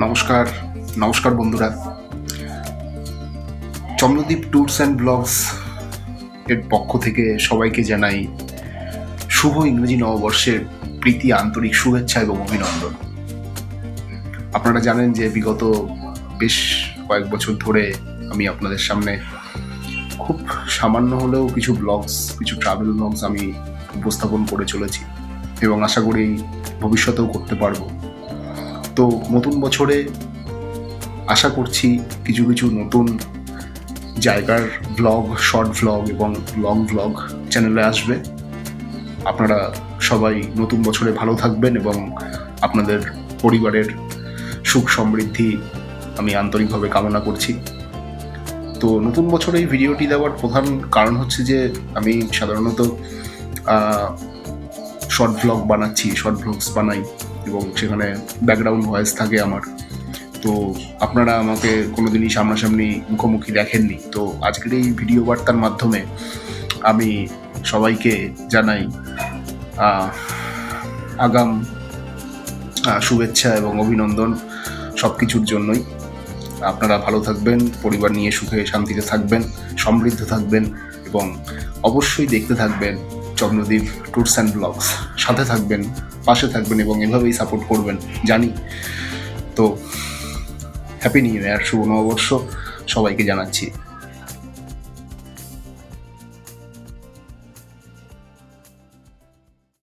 নমস্কার নমস্কার বন্ধুরা। চন্দ্রদ্বীপ ট্যুরস অ্যান্ড ব্লগস এর পক্ষ থেকে সবাইকে জানাই শুভ ইংরেজি নববর্ষের প্রীতি, আন্তরিক শুভেচ্ছা এবং অভিনন্দন। আপনারা জানেন যে বিগত বেশ কয়েক বছর ধরে আমি আপনাদের সামনে খুব সামান্য হলেও কিছু ব্লগস, কিছু ট্রাভেল ব্লগস আমি উপস্থাপন করে চলেছি এবং আশা করি ভবিষ্যতেও করতে পারবো। তো নতুন বছরে আশা করছি কিছু কিছু নতুন জায়গার ব্লগ, শর্ট ব্লগ এবং লং ব্লগ চ্যানেলে আসবে। আপনারা সবাই নতুন বছরে ভালো থাকবেন এবং আপনাদের পরিবারের সুখ সমৃদ্ধি আমি আন্তরিকভাবে কামনা করছি। তো নতুন বছরে এই ভিডিওটি দেওয়ার প্রধান কারণ হচ্ছে যে আমি সাধারণত শর্ট ব্লগস বানাই এবং সেখানে ব্যাকগ্রাউন্ড ভয়েস থাকে আমার। তো আপনারা আমাকে কোনোদিনই সামনাসামনি মুখোমুখি দেখেননি, তো আজকের এই ভিডিও বার্তার মাধ্যমে আমি সবাইকে জানাই আগাম শুভেচ্ছা এবং অভিনন্দন সব কিছুর জন্যই। আপনারা ভালো থাকবেন, পরিবার নিয়ে সুখে শান্তিতে থাকবেন, সমৃদ্ধ থাকবেন এবং অবশ্যই দেখতে থাকবেন চন্দ্রদ্বীপ ট্যুরস অ্যান্ড ব্লগস। সাথে থাকবেন, পাশে থাকবেন এবং এভাবেই সাপোর্ট করবেন জানি। তো হ্যাপি নিউ ইয়ার, শুভ নববর্ষ সবাইকে জানাচ্ছি।